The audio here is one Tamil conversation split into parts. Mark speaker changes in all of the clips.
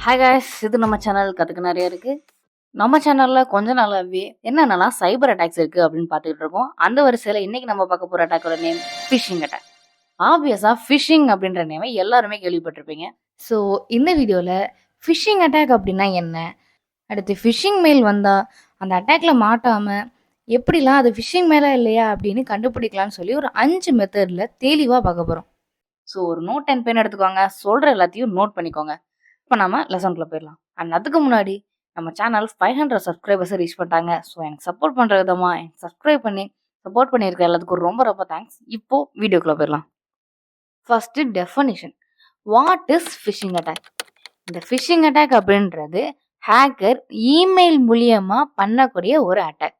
Speaker 1: ஹாய் காய்ஸ், இது நம்ம சேனல் கற்றுக்க நிறைய இருக்குது. நம்ம சேனலில் கொஞ்ச நாளாகவே என்னென்னலாம் சைபர் அட்டாக்ஸ் இருக்குது அப்படின்னு பார்த்துக்கிட்டு இருக்கோம். அந்த வரிசையில் இன்றைக்கி நம்ம பார்க்க போகிற அட்டாக்கோட நேம் ஃபிஷிங் அட்டாக். ஆப்வியஸாக ஃபிஷிங் அப்படின்ற நேமை எல்லாருமே கேள்விப்பட்டிருப்பீங்க. ஸோ இந்த வீடியோவில் ஃபிஷிங் அட்டாக் அப்படின்னா என்ன, அடுத்து ஃபிஷிங் மெயில் வந்தால் அந்த அட்டாக்ல மாட்டாமல் எப்படிலாம் அது ஃபிஷிங் மேலே இல்லையா அப்படின்னு கண்டுபிடிக்கலாம்னு சொல்லி ஒரு 5 மெத்தடில் தெளிவாக பார்க்க போகிறோம். ஸோ ஒரு நோட் அண்ட் பென் எடுத்துக்கோங்க, சொல்கிற எல்லாத்தையும் நோட் பண்ணிக்கோங்க. இப்போ நம்ம லெசனுக்குள்ள போயிடலாம். அண்ட் அதுக்கு முன்னாடி நம்ம சேனல் 500 சப்ஸ்கிரைபர்ஸை ரீச் பண்ணிட்டாங்க. ஸோ எனக்கு சப்போர்ட் பண்ணுற விதமாக எனக்கு சப்ஸ்கிரைப் பண்ணி சப்போர்ட் பண்ணியிருக்க எல்லாத்துக்கும் ரொம்ப ரொம்ப தேங்க்ஸ். இப்போது வீடியோக்குள்ளே போயிடலாம். First definition. What is phishing attack? இந்த ஃபிஷிங் அட்டாக் அப்படின்றது ஹேக்கர் இமெயில் மூலியமாக பண்ணக்கூடிய ஒரு அட்டாக்.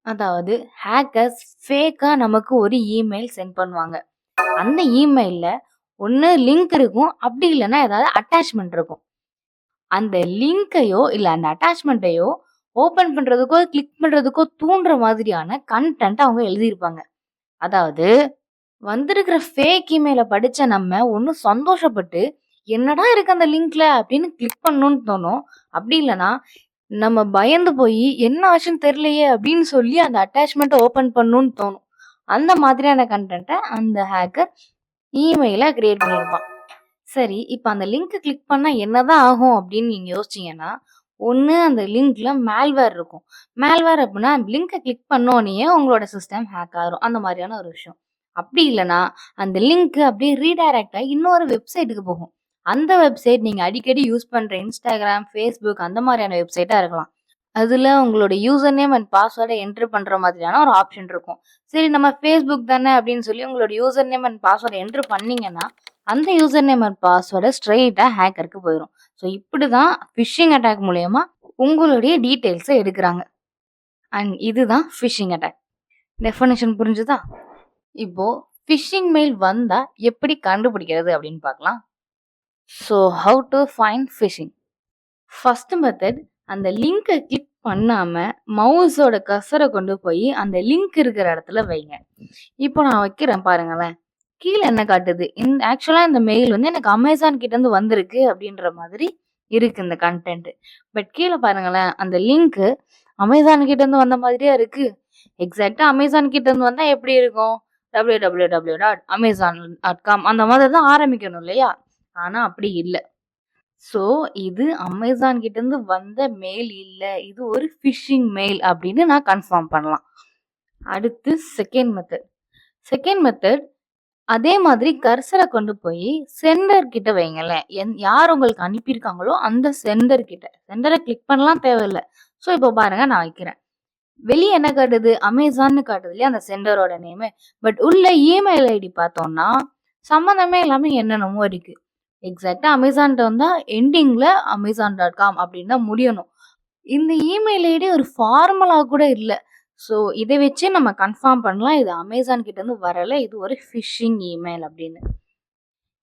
Speaker 1: அதாவது ஹேக்கர்ஸ் ஃபேக்காக நமக்கு ஒரு இமெயில் சென்ட் பண்ணுவாங்க. அந்த இமெயிலில் ஒன்று லிங்க் இருக்கும், அப்படி இல்லைன்னா ஏதாவது அட்டாச்மெண்ட் இருக்கும். அந்த லிங்கையோ இல்லை அந்த அட்டாச்மெண்ட்டையோ ஓப்பன் பண்ணுறதுக்கோ கிளிக் பண்ணுறதுக்கோ தூண்டுற மாதிரியான கண்டென்ட் அவங்க எழுதியிருப்பாங்க. அதாவது வந்திருக்கிற ஃபேக் இமெயிலை படித்த நம்ம ஒன்றும் சந்தோஷப்பட்டு என்னடா இருக்கு அந்த லிங்க்ல அப்படின்னு கிளிக் பண்ணணும்னு தோணும். அப்படி இல்லைன்னா நம்ம பயந்து போய் என்ன ஆச்சுன்னு தெரியலையே அப்படின்னு சொல்லி அந்த அட்டாச்மெண்ட்டை ஓப்பன் பண்ணணும்னு தோணும். அந்த மாதிரியான கண்டென்ட்டை அந்த ஹேக்கர் இமெயிலை கிரியேட் பண்ணியிருப்பான். சரி, இப்போ அந்த லிங்க் கிளிக் பண்ணால் என்னதான் ஆகும் அப்படின்னு நீங்கள் யோசிச்சிங்கன்னா, ஒன்று அந்த லிங்க்ல மேல்வேர் இருக்கும். மேல்வேர் அப்படின்னா லிங்கை கிளிக் பண்ணோன்னே உங்களோட சிஸ்டம் ஹேக் ஆகிரும், அந்த மாதிரியான ஒரு விஷயம். அப்படி இல்லைன்னா அந்த லிங்க் அப்படியே ரீடைரக்ட் ஆகி இன்னொரு வெப்சைட்டுக்கு போகும். அந்த வெப்சைட் நீங்கள் அடிக்கடி யூஸ் பண்ணுற இன்ஸ்டாகிராம், ஃபேஸ்புக் அந்த மாதிரியான வெப்சைட்டாக இருக்கலாம். அதில் உங்களோட யூசர் நேம் அண்ட் பாஸ்வேர்டை என்ட்ரு பண்ணுற மாதிரியான ஒரு ஆப்ஷன் இருக்கும். சரி, நம்ம ஃபேஸ்புக் தானே அப்படின்னு சொல்லி உங்களோட யூசர் நேம் அண்ட் பாஸ்வேர்டை என்ட்ரு பண்ணிங்கன்னா அந்த யூசர் நேம் அண்ட் பாஸ்வேர்டை ஸ்ட்ரெயிட்டாக ஹேக்கருக்கு போயிடும். ஸோ இப்படி தான் ஃபிஷிங் அட்டாக் மூலயமா உங்களுடைய டீட்டெயில்ஸை எடுக்கிறாங்க. அண்ட் இதுதான் ஃபிஷிங் அட்டாக். டெஃபினேஷன் புரிஞ்சுதா? இப்போது ஃபிஷிங் மெயில் வந்தால் எப்படி கண்டுபிடிக்கிறது அப்படின்னு பார்க்கலாம். So how to find phishing? First method, அந்த லிங்கை கிளிக் பண்ணாமல் மவுஸோட கர்சரை கொண்டு போய் அந்த லிங்க் இருக்கிற இடத்துல வைங்க. இப்போ நான் வைக்கிறேன் பாருங்களேன். கீழே என்ன காட்டுது? ஆக்சுவலாக இந்த மெயில் வந்து எனக்கு அமேசான் கிட்டேருந்து வந்திருக்கு அப்படின்ற மாதிரி இருக்கு இந்த கண்டென்ட். பட் கீழே பாருங்களேன், அந்த லிங்க்கு அமேசான் கிட்டேருந்து வந்த மாதிரியே இருக்கு. எக்ஸாக்டாக அமேசான் கிட்டேருந்து வந்தால் எப்படி இருக்கும்? www.amazon.com அந்த மாதிரி தான் ஆரம்பிக்கணும் இல்லையா? ஆனால் அப்படி இல்லை. ஸோ இது அமேசான் கிட்டேருந்து வந்த மெயில் இல்லை, இது ஒரு ஃபிஷிங் மெயில் அப்படின்னு நான் கன்ஃபார்ம் பண்ணலாம். அடுத்து செகண்ட் மெத்தட், அதே மாதிரி கர்சரை கொண்டு போய் சென்டர் கிட்ட வைங்களேன். யார் உங்களுக்கு அனுப்பியிருக்காங்களோ அந்த சென்டரை கிளிக் பண்ணலாம் தேவையில்லை. ஸோ இப்போ பாருங்க, நான் வைக்கிறேன். வெளியே என்ன காட்டுது? அமேசான்னு காட்டுது இல்லையா அந்த சென்டரோட நேமு. பட் உள்ள இமெயில் ஐடி பார்த்தோம்னா சம்மந்தமே இல்லாமல் என்னென்னமோ இருக்கு. எக்ஸாக்டாக அமேசான்கிட்ட வந்தால் எண்டிங்கில் amazon.com அப்படின்னு தான் முடியணும். இந்த இமெயில் ஐடி ஒரு ஃபார்மலாக கூட இல்லை. ஸோ இதை வச்சு நம்ம கன்ஃபார்ம் பண்ணலாம் இது அமேசான் கிட்டேருந்து வரலை, இது ஒரு ஃபிஷிங் இமெயில் அப்படின்னு.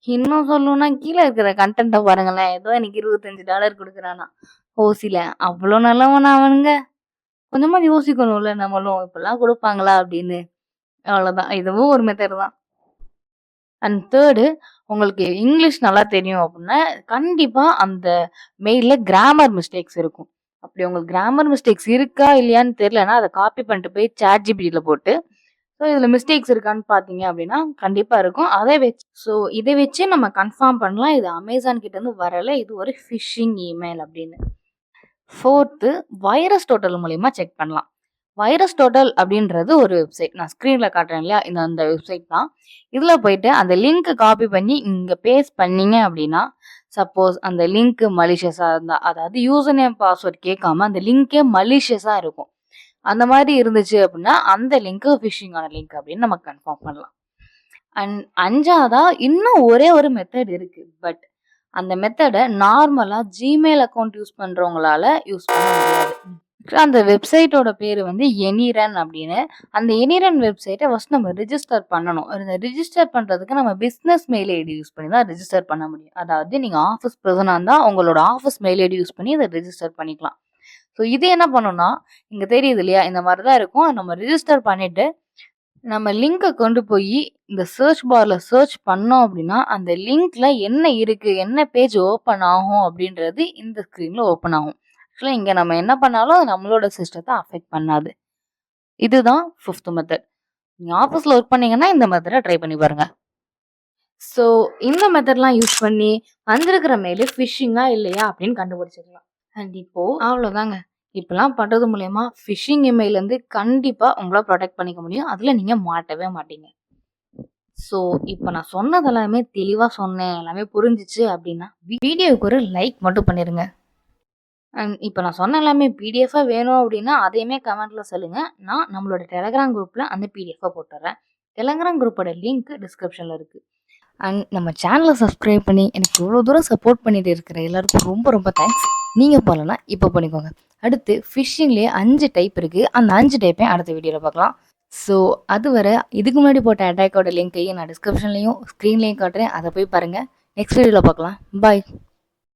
Speaker 1: இன்னும் சொல்லணும்னா கீழே இருக்கிற கண்டென்ட்டை பாருங்களேன். ஏதோ எனக்கு $25 கொடுக்குறானா ஓசியில். அவ்வளோ நல்லவனா அவனுங்க? கொஞ்சமாக யோசிக்கணும்ல நம்மளும், இப்பெல்லாம் கொடுப்பாங்களா அப்படின்னு. அவ்வளோதான், இதுவும் ஒரு மெத்தட் தான். அண்ட் தேர்டு, உங்களுக்கு இங்கிலீஷ் நல்லா தெரியும் அப்படின்னா கண்டிப்பாக அந்த மெயிலில் கிராமர் மிஸ்டேக்ஸ் இருக்கும். அப்படி உங்களுக்கு கிராமர் மிஸ்டேக்ஸ் இருக்கா இல்லையான்னு தெரியலன்னா அதை காப்பி பண்ணிட்டு போய் ChatGPTயில் போட்டு ஸோ இதில் மிஸ்டேக்ஸ் இருக்கான்னு பார்த்தீங்க அப்படின்னா கண்டிப்பாக இருக்கும். இதை வச்சு நம்ம கன்ஃபார்ம் பண்ணலாம் இது அமேசான் கிட்டேருந்து வரலை, இது ஒரு ஃபிஷிங் இமெயில் அப்படின்னு. ஃபோர்த்து, வைரஸ் டோட்டல் மூலிமா செக் பண்ணலாம். வைரஸ் டோட்டல் அப்படின்றது ஒரு வெப்சைட், நான் ஸ்க்ரீனில் காட்டுறேன் இல்லையா, அந்த வெப்சைட் தான். இதில் போயிட்டு அந்த லிங்க்கை காப்பி பண்ணி இங்கே பேஸ்ட் பண்ணீங்க அப்படின்னா சப்போஸ் அந்த லிங்க்கு மலிஷியஸாக இருந்தால், அதாவது யூசர் நேம் பாஸ்வேர்ட் கேட்காம அந்த லிங்க்கே மலிஷியஸாக இருக்கும், அந்த மாதிரி இருந்துச்சு அப்படின்னா அந்த லிங்க்கு ஃபிஷிங்கான லிங்க் அப்படின்னு நம்ம கன்ஃபார்ம் பண்ணலாம். அண்ட் அஞ்சாவதா இன்னும் ஒரே ஒரு மெத்தட் இருக்குது. பட் அந்த மெத்தடை நார்மலாக ஜிமெயில் அக்கௌண்ட் யூஸ் பண்ணுறவங்களால யூஸ் பண்ண முடியாது. அந்த வெப்சைட்டோட பேர் வந்து எனிரன் அப்படின்னு. அந்த எனிரன் வெப்சைட்டை ஃபஸ்ட் நம்ம ரிஜிஸ்டர் பண்ணணும். இந்த ரிஜிஸ்டர் பண்ணுறதுக்கு நம்ம பிஸ்னஸ் மெயில் ஐடி யூஸ் பண்ணி தான் ரிஜிஸ்டர் பண்ண முடியும். அதாவது நீங்கள் ஆஃபீஸ் பர்சனாக இருந்தால் உங்களோட ஆஃபீஸ் மெயில் ஐடி யூஸ் பண்ணி இதை ரிஜிஸ்டர் பண்ணிக்கலாம். ஸோ இது என்ன பண்ணணும்னா, இங்கே தெரியுது இல்லையா, இந்த மாதிரி தான் இருக்கும். நம்ம ரிஜிஸ்டர் பண்ணிவிட்டு நம்ம லிங்க கொண்டு போய் இந்த சர்ச் பார்ல சர்ச் பண்ணோம் அப்படின்னா, அந்த லிங்க்ல என்ன இருக்கு? என்ன பேஜ் ஓப்பன் ஆகும்? அப்படின்றது இந்த ஸ்க்ரீன்ல ஓப்பன் ஆகும். ஆக்சுவலா இங்க நம்ம என்ன பண்ணாலும் அது நம்மளோட சிஸ்டத்த அஃபெக்ட் பண்ணாது. இதுதான் 5த் மெத்தட். நீங்க ஆஃபீஸ்ல ஒர்க் பண்ணீங்கன்னா, இந்த மெத்தட ட்ரை பண்ணி பாருங்க. ஸோ இந்த மெத்தட்லாம் யூஸ் பண்ணி வந்திருக்கிற மெயிலு ஃபிஷிங்கா இல்லையா அப்படின்னு கண்டுபிடிச்சிடலாம். அண்ட் இப்போ அவ்வளோதாங்க. இப்படிலாம் பண்றது மூலியமா ஃபிஷிங் இமெயிலேருந்து கண்டிப்பா உங்கள ப்ரொடெக்ட் பண்ணிக்க முடியும். அதுல நீங்க மாட்டவே மாட்டீங்க. ஸோ இப்போ நான் சொன்னது எல்லாமே தெளிவா சொன்னேன். எல்லாமே புரிஞ்சுச்சு அப்படின்னா, வீடியோவுக்கு ஒரு லைக் மட்டும் பண்ணிருங்க. அண்ட் இப்போ நான் சொன்ன எல்லாமே பிடிஎஃபா வேணும் அப்படின்னா, அதையுமே கமெண்ட்ல சொல்லுங்க. நான் நம்மளோட டெலகிராம் குரூப்ல அந்த பிடிஎஃபா போட்டுறேன். டெலகிராம் குரூப்போட லிங்க் டிஸ்கிரிப்ஷன்ல இருக்கு. அண்ட் நம்ம சேனலை சப்ஸ்கிரைப் பண்ணி எனக்கு இவ்வளோ தூரம் சப்போர்ட் பண்ணிட்டு இருக்கிற எல்லாருக்கும் ரொம்ப ரொம்ப தேங்க்ஸ். நீங்கள் போகலன்னா இப்போ பண்ணிக்கோங்க. அடுத்து ஃபிஷ்ஷிங்லேயே 5 டைப் இருக்குது. அந்த 5 டைப்பையும் அடுத்த வீடியோவில் பார்க்கலாம். ஸோ அதுவரை இதுக்கு முன்னாடி போட்ட அட்டாக்கோட லிங்க்கையும் நான் டிஸ்கிரிப்ஷன்லேயும் ஸ்க்ரீன்லேயும் காட்டுறேன். அதை போய் பாருங்கள். நெக்ஸ்ட் வீடியோவில் பார்க்கலாம். பாய்.